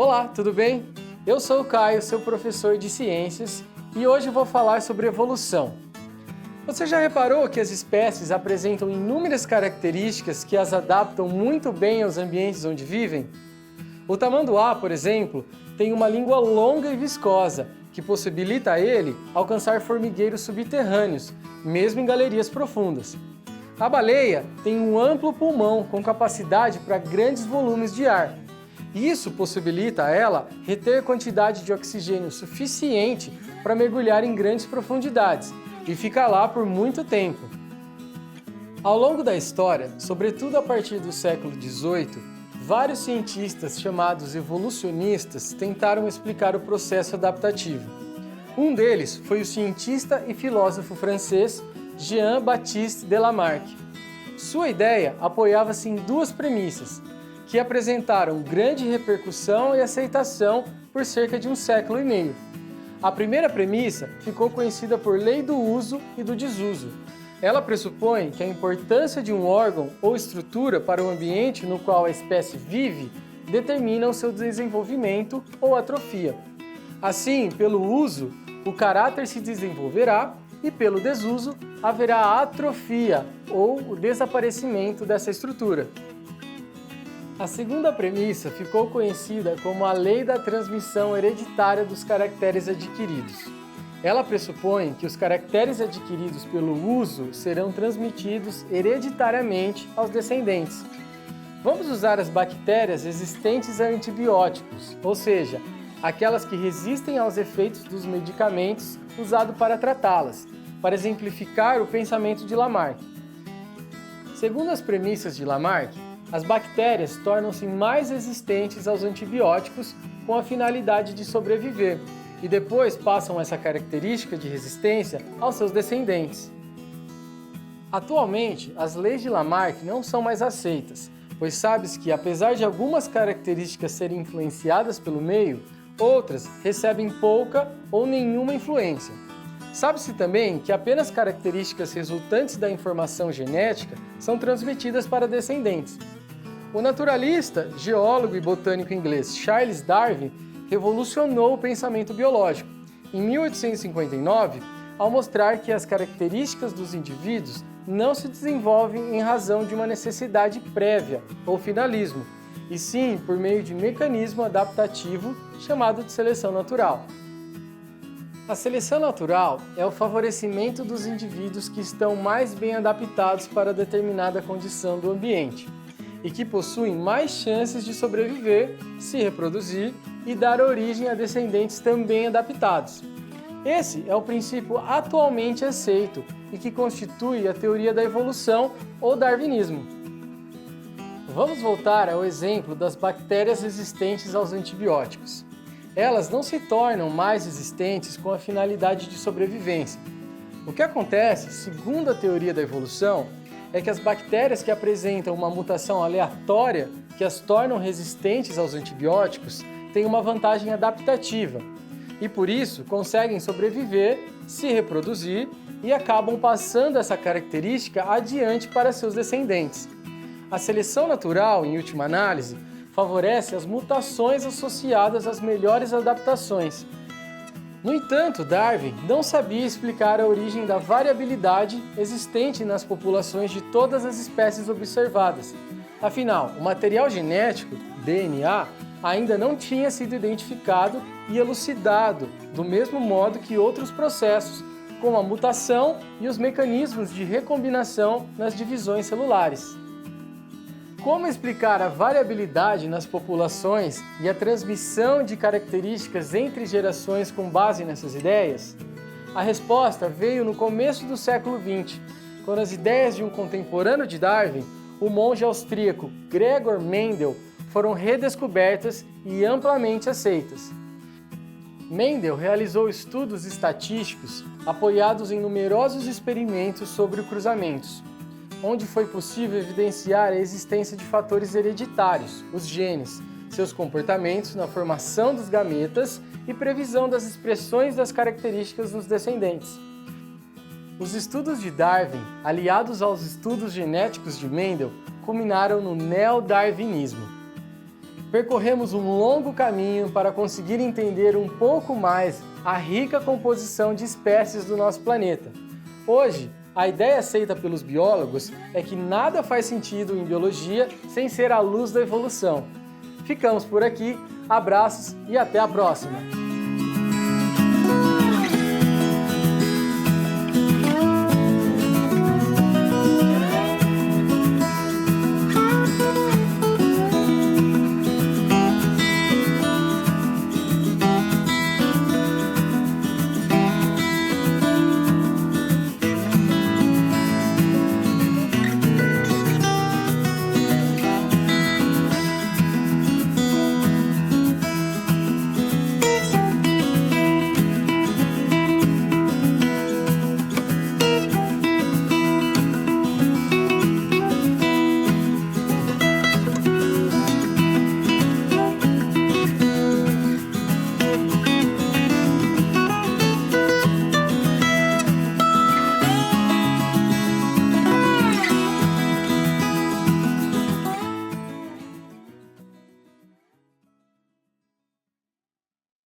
Olá, tudo bem? Eu sou o Caio, seu professor de ciências, e hoje vou falar sobre evolução. Você já reparou que as espécies apresentam inúmeras características que as adaptam muito bem aos ambientes onde vivem? O tamanduá, por exemplo, tem uma língua longa e viscosa, que possibilita a ele alcançar formigueiros subterrâneos, mesmo em galerias profundas. A baleia tem um amplo pulmão com capacidade para grandes volumes de ar. Isso possibilita a ela reter quantidade de oxigênio suficiente para mergulhar em grandes profundidades e ficar lá por muito tempo. Ao longo da história, sobretudo a partir do século XVIII, vários cientistas chamados evolucionistas tentaram explicar o processo adaptativo. Um deles foi o cientista e filósofo francês Jean-Baptiste de Lamarck. Sua ideia apoiava-se em duas premissas, que apresentaram grande repercussão e aceitação por cerca de um século e meio. A primeira premissa ficou conhecida por lei do uso e do desuso. Ela pressupõe que a importância de um órgão ou estrutura para o ambiente no qual a espécie vive determina o seu desenvolvimento ou atrofia. Assim, pelo uso, o caráter se desenvolverá e pelo desuso haverá a atrofia ou o desaparecimento dessa estrutura. A segunda premissa ficou conhecida como a lei da transmissão hereditária dos caracteres adquiridos. Ela pressupõe que os caracteres adquiridos pelo uso serão transmitidos hereditariamente aos descendentes. Vamos usar as bactérias resistentes a antibióticos, ou seja, aquelas que resistem aos efeitos dos medicamentos usados para tratá-las, para exemplificar o pensamento de Lamarck. Segundo as premissas de Lamarck, as bactérias tornam-se mais resistentes aos antibióticos com a finalidade de sobreviver e depois passam essa característica de resistência aos seus descendentes. Atualmente, as leis de Lamarck não são mais aceitas, pois sabe-se que, apesar de algumas características serem influenciadas pelo meio, outras recebem pouca ou nenhuma influência. Sabe-se também que apenas características resultantes da informação genética são transmitidas para descendentes. O naturalista, geólogo e botânico inglês Charles Darwin revolucionou o pensamento biológico, em 1859, ao mostrar que as características dos indivíduos não se desenvolvem em razão de uma necessidade prévia ou finalismo, e sim por meio de mecanismo adaptativo chamado de seleção natural. A seleção natural é o favorecimento dos indivíduos que estão mais bem adaptados para determinada condição do ambiente e que possuem mais chances de sobreviver, se reproduzir e dar origem a descendentes também adaptados. Esse é o princípio atualmente aceito e que constitui a teoria da evolução ou darwinismo. Vamos voltar ao exemplo das bactérias resistentes aos antibióticos. Elas não se tornam mais resistentes com a finalidade de sobrevivência. O que acontece, segundo a teoria da evolução, é que as bactérias que apresentam uma mutação aleatória que as tornam resistentes aos antibióticos têm uma vantagem adaptativa e, por isso, conseguem sobreviver, se reproduzir e acabam passando essa característica adiante para seus descendentes. A seleção natural, em última análise, favorece as mutações associadas às melhores adaptações. No entanto, Darwin não sabia explicar a origem da variabilidade existente nas populações de todas as espécies observadas. Afinal, o material genético, DNA, ainda não tinha sido identificado e elucidado do mesmo modo que outros processos, como a mutação e os mecanismos de recombinação nas divisões celulares. Como explicar a variabilidade nas populações e a transmissão de características entre gerações com base nessas ideias? A resposta veio no começo do século XX, quando as ideias de um contemporâneo de Darwin, o monge austríaco Gregor Mendel, foram redescobertas e amplamente aceitas. Mendel realizou estudos estatísticos apoiados em numerosos experimentos sobre cruzamentos, onde foi possível evidenciar a existência de fatores hereditários, os genes, seus comportamentos na formação dos gametas e previsão das expressões das características dos descendentes. Os estudos de Darwin, aliados aos estudos genéticos de Mendel, culminaram no neodarwinismo. percorremos um longo caminho para conseguir entender um pouco mais a rica composição de espécies do nosso planeta. Hoje, a ideia aceita pelos biólogos é que nada faz sentido em biologia sem ser à luz da evolução. Ficamos por aqui, abraços e até a próxima!